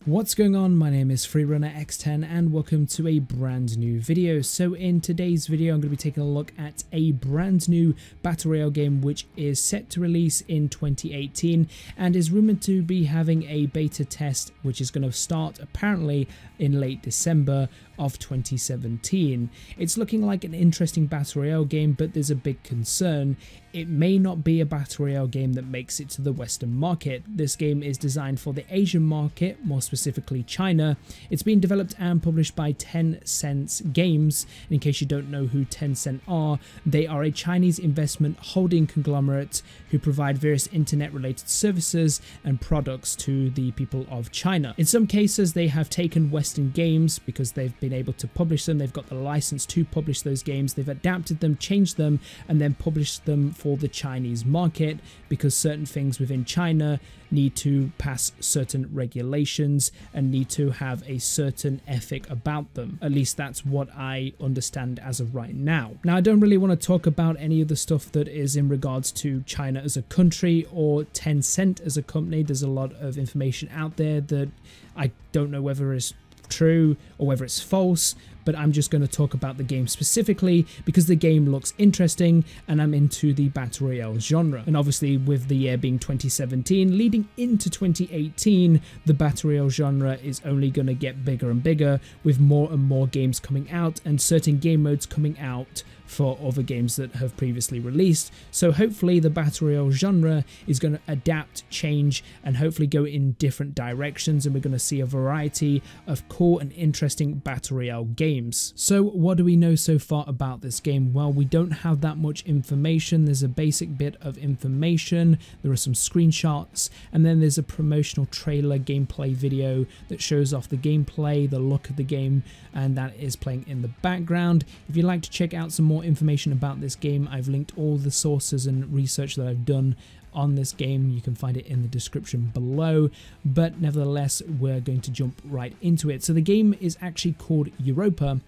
What's going on? My name is FreeRunnerX10 and welcome to a brand new video. So in today's video I'm going to be taking a look at a brand new Battle Royale game which is set to release in 2018 and is rumored to be having a beta test which is going to start apparently in late December of 2017. It's looking like an interesting Battle Royale game, but there's a big concern. It may not be a Battle Royale game that makes it to the Western market. This game is designed for the Asian market, more specifically China. It's being developed and published by Tencent Games. And in case you don't know who Tencent are, they are a Chinese investment holding conglomerate who provide various internet related services and products to the people of China. In some cases they have taken Western games because they've been able to publish them, they've got the license to publish those games, they've adapted them, changed them and then published them for the Chinese market because certain things within China need to pass certain regulations and need to have a certain ethic about them. At least that's what I understand as of right now. Now I don't really want to talk about any of the stuff that is in regards to China as a country or Tencent as a company. There's a lot of information out there that I don't know whether it's true or whether it's false, but I'm just going to talk about the game specifically because the game looks interesting and I'm into the Battle Royale genre. And obviously with the year being 2017 leading into 2018, the Battle Royale genre is only going to get bigger and bigger with more and more games coming out and certain game modes coming out for other games that have previously released. So hopefully the Battle Royale genre is going to adapt, change and hopefully go in different directions, and we're going to see a variety of cool and interesting Battle Royale games. So what do we know so far about this game? Well, we don't have that much information. There's a basic bit of information, there are some screenshots, and then there's a promotional trailer gameplay video that shows off the gameplay, the look of the game, and that is playing in the background. If you'd like to check out some more information about this game, I've linked all the sources and research that I've done on this game. You can find it in the description below, but nevertheless we're going to jump right into it. So the game is actually called Europa,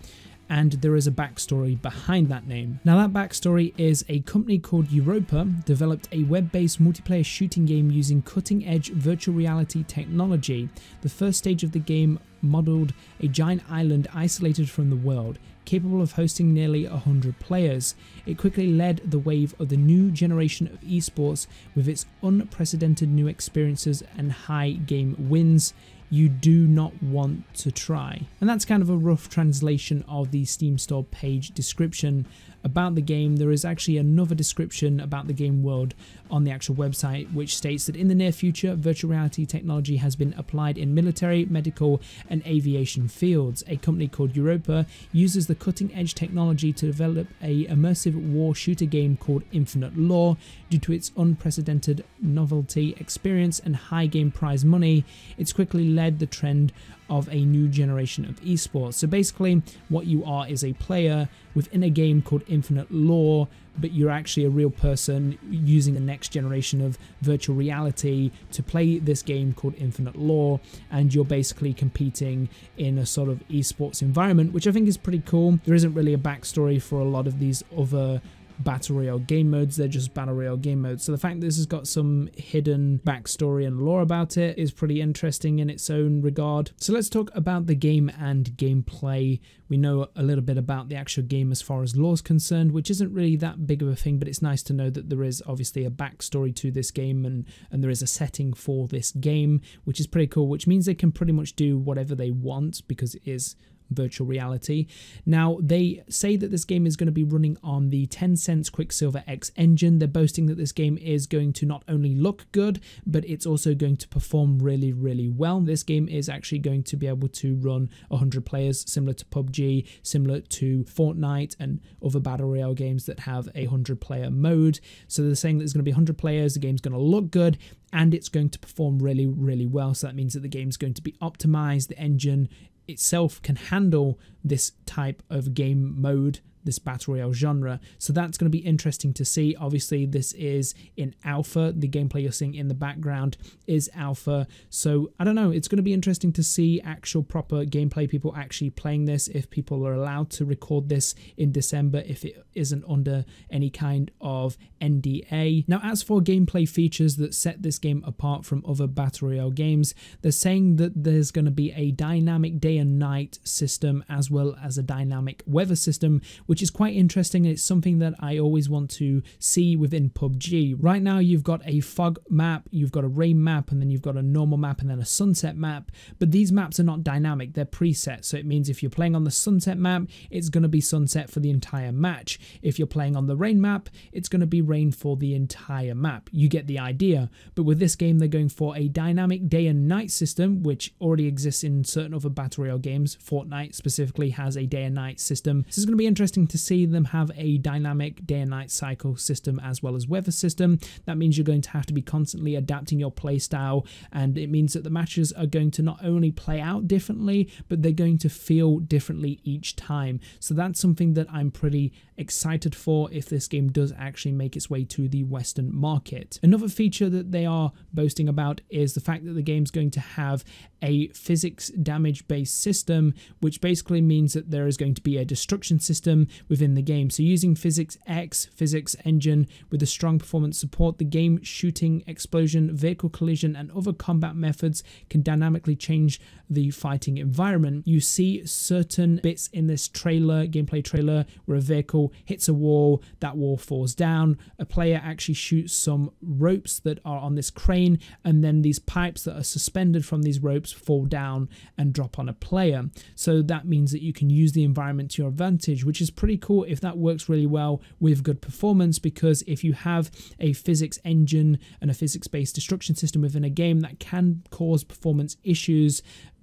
and there is a backstory behind that name. Now that backstory is a company called Europa developed a web-based multiplayer shooting game using cutting-edge virtual reality technology. The first stage of the game modeled a giant island isolated from the world, capable of hosting nearly 100 players. It quickly led the wave of the new generation of esports with its unprecedented new experiences and high game wins you do not want to try. And that's kind of a rough translation of the Steam store page description about the game. There is actually another description about the game world on the actual website which states that in the near future virtual reality technology has been applied in military, medical and aviation fields. A company called Europa uses the cutting edge technology to develop a immersive war shooter game called Infinite Lore. Due to its unprecedented novelty, experience and high game prize money, it's quickly led the trend of a new generation of esports. So basically what you are is a player within a game called Infinite Lore, but you're actually a real person using the next generation of virtual reality to play this game called Infinite Lore, and you're basically competing in a sort of esports environment, which I think is pretty cool. There isn't really a backstory for a lot of these other Battle Royale game modes, they're just Battle Royale game modes. So the fact that this has got some hidden backstory and lore about it is pretty interesting in its own regard. So let's talk about the game and gameplay. We know a little bit about the actual game as far as lore is concerned, which isn't really that big of a thing, but it's nice to know that there is obviously a backstory to this game and there is a setting for this game, which is pretty cool, which means they can pretty much do whatever they want because it is virtual reality. Now they say that this game is going to be running on the Tencent's Quicksilver X engine. They're boasting that this game is going to not only look good, but it's also going to perform really, really well. This game is actually going to be able to run 100 players, similar to PUBG, similar to Fortnite and other Battle Royale games that have a 100-player mode. So they're saying that there's going to be 100 players, the game's going to look good, and it's going to perform really, really well. So that means that the game's going to be optimized, the engine itself can handle this type of game mode this Battle Royale genre. So that's going to be interesting to see. Obviously, this is in alpha. The gameplay you're seeing in the background is alpha. So I don't know. It's going to be interesting to see actual proper gameplay, people actually playing this, if people are allowed to record this in December, if it isn't under any kind of NDA. Now, as for gameplay features that set this game apart from other Battle Royale games, they're saying that there's going to be a dynamic day and night system as well as a dynamic weather system, which is quite interesting. It's something that I always want to see within PUBG. Right now, you've got a fog map, you've got a rain map, and then you've got a normal map and then a sunset map, but these maps are not dynamic, they're preset. So it means if you're playing on the sunset map, it's going to be sunset for the entire match. If you're playing on the rain map, it's going to be rain for the entire map. You get the idea. But with this game, they're going for a dynamic day and night system, which already exists in certain other Battle Royale games. Fortnite specifically has a day and night system. So it's going to be interesting to see them have a dynamic day and night cycle system as well as weather system. That means you're going to have to be constantly adapting your playstyle, and it means that the matches are going to not only play out differently, but they're going to feel differently each time. So that's something that I'm pretty excited for if this game does actually make its way to the Western market. Another feature that they are boasting about is the fact that the game's going to have a physics damage based system, which basically means that there is going to be a destruction system within the game. So using physics X, physics engine with a strong performance support, the game shooting, explosion, vehicle collision and other combat methods can dynamically change the fighting environment. You see certain bits in this trailer, gameplay trailer, where a vehicle hits a wall, that wall falls down, a player actually shoots some ropes that are on this crane, and then these pipes that are suspended from these ropes fall down and drop on a player. So that means that you can use the environment to your advantage, which is pretty cool if that works really well with good performance, because if you have a physics engine and a physics-based destruction system within a game, that can cause performance issues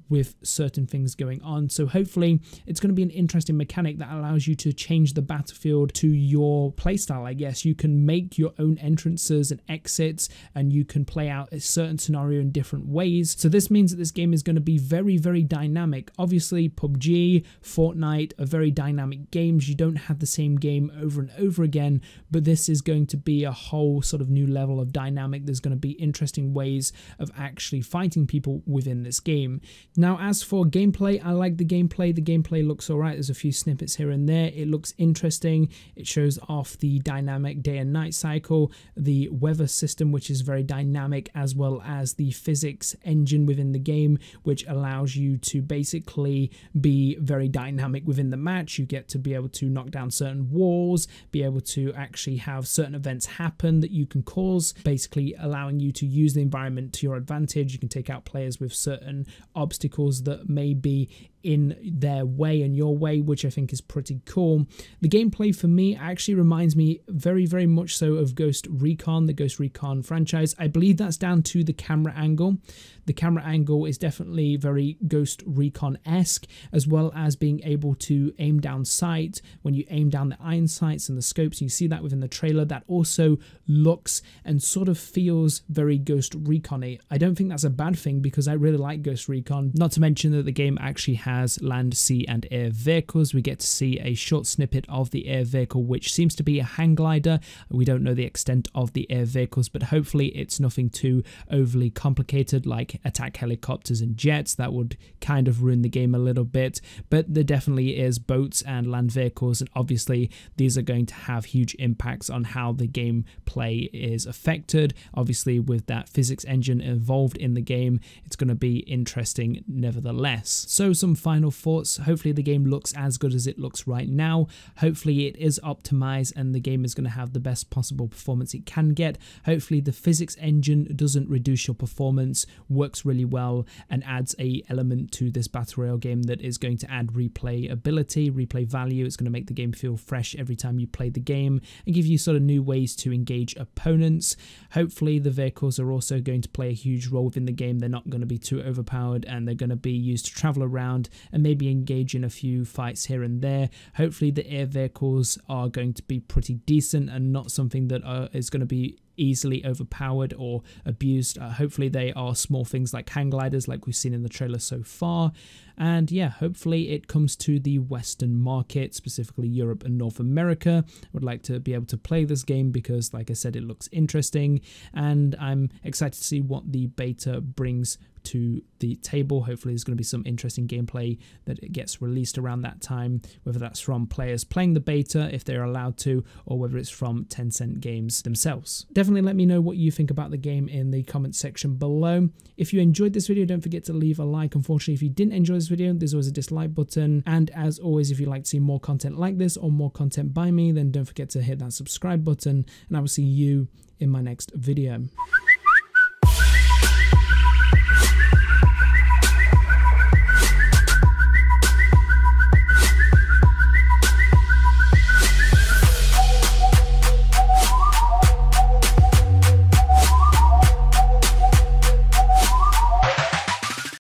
with certain things going on. So hopefully it's going to be an interesting mechanic that allows you to change the battlefield to your playstyle, I guess. You can make your own entrances and exits, and you can play out a certain scenario in different ways. So this means that this game is going to be very, very dynamic. Obviously, PUBG, Fortnite are very dynamic games. You don't have the same game over and over again, but this is going to be a whole sort of new level of dynamic. There's going to be interesting ways of actually fighting people within this game. Now, as for gameplay, I like the gameplay. The gameplay looks all right. There's a few snippets here and there. It looks interesting. It shows off the dynamic day and night cycle, the weather system, which is very dynamic, as well as the physics engine within the game, which allows you to basically be very dynamic within the match. You get to be able to knock down certain walls, be able to actually have certain events happen that you can cause, basically allowing you to use the environment to your advantage. You can take out players with certain obstacles that may be in their way and your way, which I think is pretty cool. The gameplay for me actually reminds me very, very much so of Ghost Recon, the Ghost Recon franchise. I believe that's down to the camera angle. The camera angle is definitely very Ghost Recon-esque, as well as being able to aim down sight. When you aim down the iron sights and the scopes, you see that within the trailer, that also looks and sort of feels very Ghost Recon-y. I don't think that's a bad thing, because I really like Ghost Recon. Not to mention that the game actually has land, sea and air vehicles. We get to see a short snippet of the air vehicle, which seems to be a hang glider. We don't know the extent of the air vehicles, but hopefully it's nothing too overly complicated like attack helicopters and jets. That would kind of ruin the game a little bit, but there definitely is boats and land vehicles, and obviously these are going to have huge impacts on how the gameplay is affected. Obviously, with that physics engine involved in the game, it's going to be interesting nevertheless. So some final thoughts. Hopefully the game looks as good as it looks right now. Hopefully it is optimized and the game is going to have the best possible performance it can get. Hopefully the physics engine doesn't reduce your performance, works really well, and adds a element to this Battle Royale game that is going to add replayability, replay value. It's going to make the game feel fresh every time you play the game and give you sort of new ways to engage opponents. Hopefully the vehicles are also going to play a huge role within the game. They're not going to be too overpowered, and they're going to be used to travel around and maybe engage in a few fights here and there. Hopefully the air vehicles are going to be pretty decent and not something that is going to be easily overpowered or abused. Hopefully they are small things like hang gliders like we've seen in the trailer so far. And yeah, hopefully it comes to the Western market, specifically Europe and North America. I would like to be able to play this game because, like I said, it looks interesting, and I'm excited to see what the beta brings to the table. Hopefully there's going to be some interesting gameplay that it gets released around that time, whether that's from players playing the beta if they're allowed to, or whether it's from Tencent Games themselves. Definitely let me know what you think about the game in the comment section below. If you enjoyed this video, don't forget to leave a like. Unfortunately, if you didn't enjoy this video, there's always a dislike button, and as always, if you'd like to see more content like this or more content by me, then don't forget to hit that subscribe button, and I will see you in my next video.